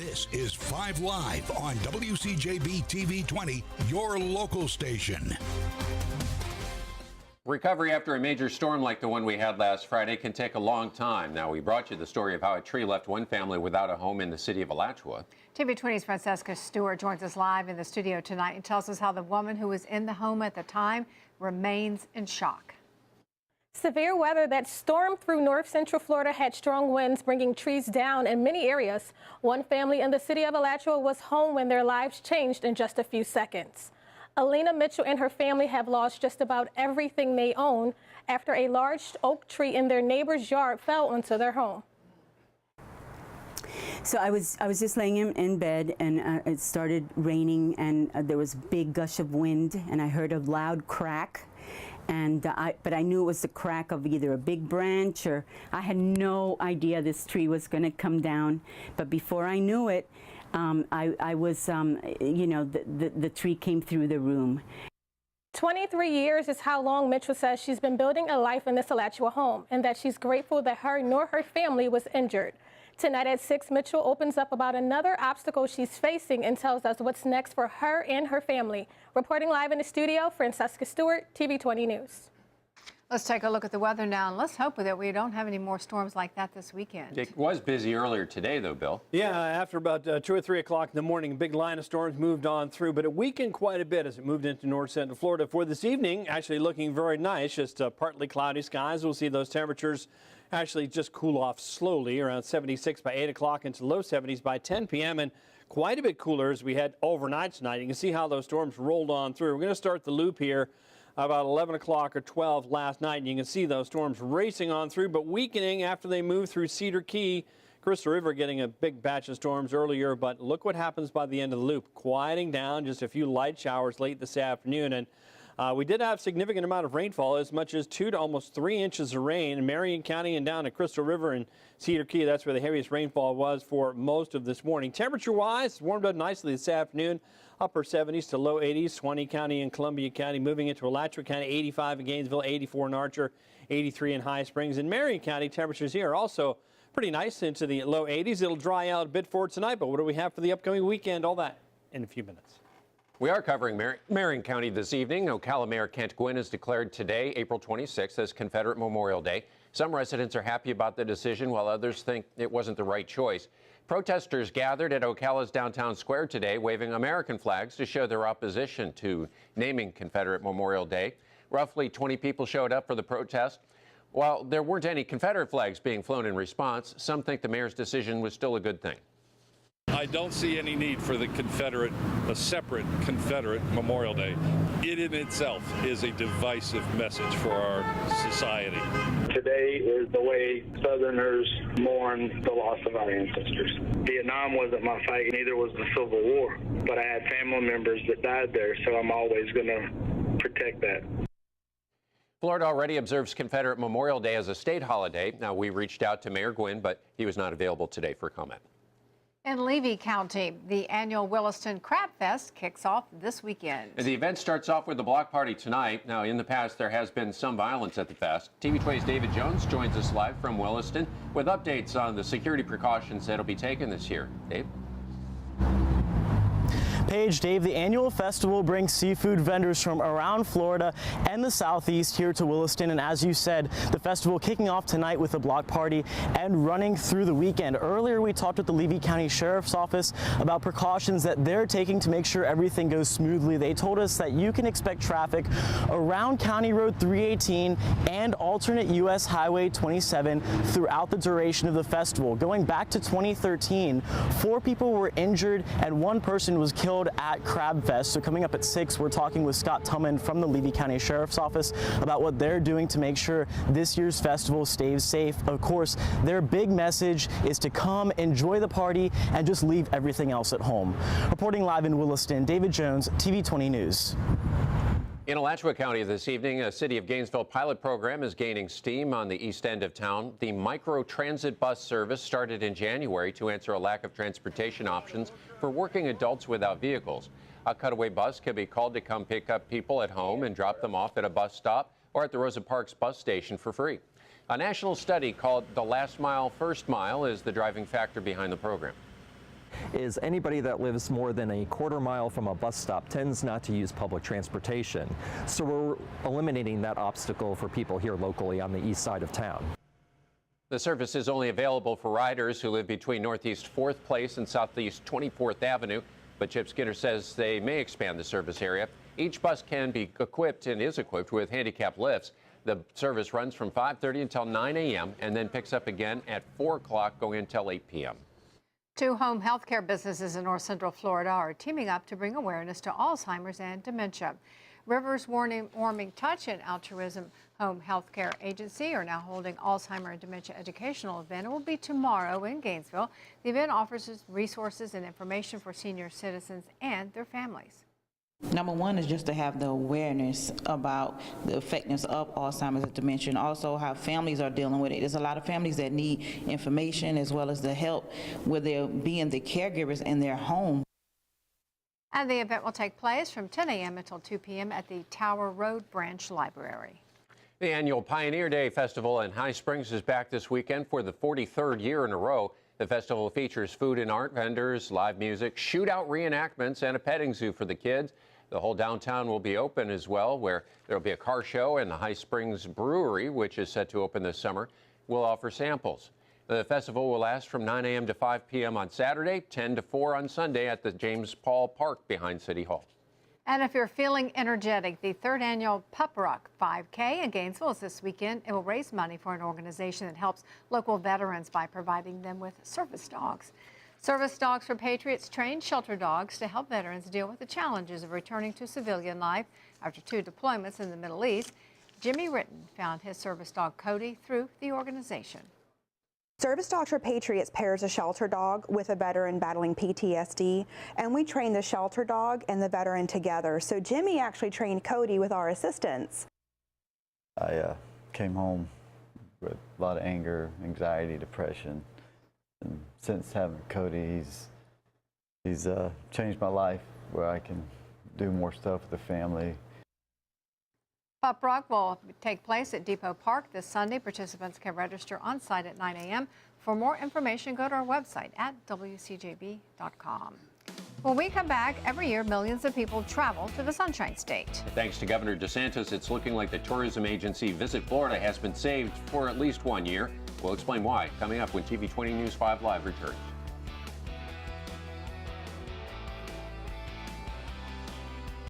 This is 5 Live on WCJB TV 20, your local station. Recovery after a major storm like the one we had last Friday can take a long time. Now, we brought you the story of how a tree left one family without a home in the city of Alachua. TV 20's Francesca Stewart joins us live in the studio tonight and tells us how the woman who was in the home at the time remains in shock. Severe weather that stormed through north central Florida had strong winds, bringing trees down in many areas. One family in the city of Alachua was home when their lives changed in just a few seconds. Alina Mitchell and her family have lost just about everything they own after a large oak tree in their neighbor's yard fell onto their home. So I was just laying in bed, and it started raining, and there was a big gush of wind, and I heard a loud crack. And but I knew it was the crack of either a big branch, or I had no idea this tree was going to come down. But before I knew it, I was, you know, the tree came through the room. 23 years is how long Mitchell says she's been building a life in this Alachua home, and that she's grateful that her nor her family was injured. Tonight at 6, Mitchell opens up about another obstacle she's facing and tells us what's next for her and her family. Reporting live in the studio, Francesca Stewart, TV 20 News. Let's take a look at the weather now, and let's hope that we don't have any more storms like that this weekend. It was busy earlier today, though, Bill. Yeah, after about 2 or 3 o'clock in the morning, a big line of storms moved on through, but it weakened quite a bit as it moved into north central Florida. For this evening, actually looking very nice, just partly cloudy skies. We'll see those temperatures actually just cool off slowly, around 76 by 8 o'clock into low 70s by 10 p.m. and quite a bit cooler as we head overnight tonight. You can see how those storms rolled on through. We're going to start the loop here about 11 o'clock or 12 last night, and you can see those storms racing on through, but weakening after they move through Cedar Key. Crystal River getting a big batch of storms earlier, but look what happens by the end of the loop. Quieting down, just a few light showers late this afternoon, and we did have significant amount of rainfall, as much as 2 to almost 3 inches of rain in Marion County and down to Crystal River and Cedar Key. That's where the heaviest rainfall was for most of this morning. Temperature-wise, warmed up nicely this afternoon. Upper 70s to low 80s, Swanee County and Columbia County. Moving into Alachua County, 85 in Gainesville, 84 in Archer, 83 in High Springs. In Marion County, temperatures here are also pretty nice into the low 80s. It'll dry out a bit for tonight, but what do we have for the upcoming weekend? All that in a few minutes. We are covering Marion County this evening. Ocala Mayor Kent Gwynn has declared today, April 26th, as Confederate Memorial Day. Some residents are happy about the decision, while others think it wasn't the right choice. Protesters gathered at Ocala's downtown square today, waving American flags to show their opposition to naming Confederate Memorial Day. Roughly 20 people showed up for the protest. While there weren't any Confederate flags being flown in response, some think the mayor's decision was still a good thing. I don't see any need for a separate Confederate Memorial Day. It in itself is a divisive message for our society. Today is the way Southerners mourn the loss of our ancestors. Vietnam wasn't my fight, neither was the Civil War, but I had family members that died there, so I'm always going to protect that. Florida already observes Confederate Memorial Day as a state holiday. Now, we reached out to Mayor Gwynn, but he was not available today for comment. In Levy County, the annual Williston Crab Fest kicks off this weekend. The event starts off with a block party tonight. Now, in the past, there has been some violence at the fest. TV 20's David Jones joins us live from Williston with updates on the security precautions that will be taken this year. Dave? Paige, Dave, the annual festival brings seafood vendors from around Florida and the Southeast here to Williston. And as you said, the festival kicking off tonight with a block party and running through the weekend. Earlier, we talked with the Levy County Sheriff's Office about precautions that they're taking to make sure everything goes smoothly. They told us that you can expect traffic around County Road 318 and alternate U.S. Highway 27 throughout the duration of the festival. Going back to 2013, 4 people were injured and 1 person was killed at Crab Fest. So coming up at 6, we're talking with Scott Tillman from the Levy County Sheriff's Office about what they're doing to make sure this year's festival stays safe. Of course, their big message is to come, enjoy the party, and just leave everything else at home. Reporting live in Williston, David Jones, TV 20 News. In Alachua County this evening, a City of Gainesville pilot program is gaining steam on the east end of town. The micro-transit bus service started in January to answer a lack of transportation options for working adults without vehicles. A cutaway bus can be called to come pick up people at home and drop them off at a bus stop or at the Rosa Parks bus station for free. A national study called The Last Mile, First Mile is the driving factor behind the program. is anybody that lives more than a quarter mile from a bus stop tends not to use public transportation. So we're eliminating that obstacle for people here locally on the east side of town. The service is only available for riders who live between Northeast 4th Place and Southeast 24th Avenue, but Chip Skinner says they may expand the service area. Each bus can be equipped and is equipped with handicap lifts. The service runs from 5:30 until 9 a.m. and then picks up again at 4 o'clock going until 8 p.m. 2 home health care businesses in North Central Florida are teaming up to bring awareness to Alzheimer's and dementia. Rivers Warming Touch and Altruism Home Health Care Agency are now holding Alzheimer and Dementia Educational Event. It will be tomorrow in Gainesville. The event offers resources and information for senior citizens and their families. Number one is just to have the awareness about the effectiveness of Alzheimer's and dementia, and also how families are dealing with it. There's a lot of families that need information as well as the help with their being the caregivers in their home. And the event will take place from 10 a.m. until 2 p.m. at the Tower Road Branch Library. The annual Pioneer Day Festival in High Springs is back this weekend for the 43rd year in a row. The festival features food and art vendors, live music, shootout reenactments, and a petting zoo for the kids. The whole downtown will be open as well, where there will be a car show, and the High Springs Brewery, which is set to open this summer, will offer samples. The festival will last from 9 a.m. to 5 p.m. on Saturday, 10 to 4 on Sunday at the James Paul Park behind City Hall. And if you're feeling energetic, the 3rd annual Pup Rock 5K in Gainesville is this weekend. It will raise money for an organization that helps local veterans by providing them with service dogs. Service Dogs for Patriots train shelter dogs to help veterans deal with the challenges of returning to civilian life after 2 deployments in the Middle East. Jimmy Ritten found his service dog Cody through the organization. Service Dogs for Patriots pairs a shelter dog with a veteran battling PTSD, and we train the shelter dog and the veteran together. So Jimmy actually trained Cody with our assistance. I came home with a lot of anger, anxiety, depression. And since having Cody, he's changed my life where I can do more stuff with the family. Pup Rock will take place at Depot Park this Sunday. Participants can register on site at 9 a.m. For more information, go to our website at WCJB.com. When we come back, every year millions of people travel to the Sunshine State. Thanks to Governor DeSantis, it's looking like the tourism agency Visit Florida has been saved for at least 1 year. We'll explain why coming up when TV 20 News 5 Live returns.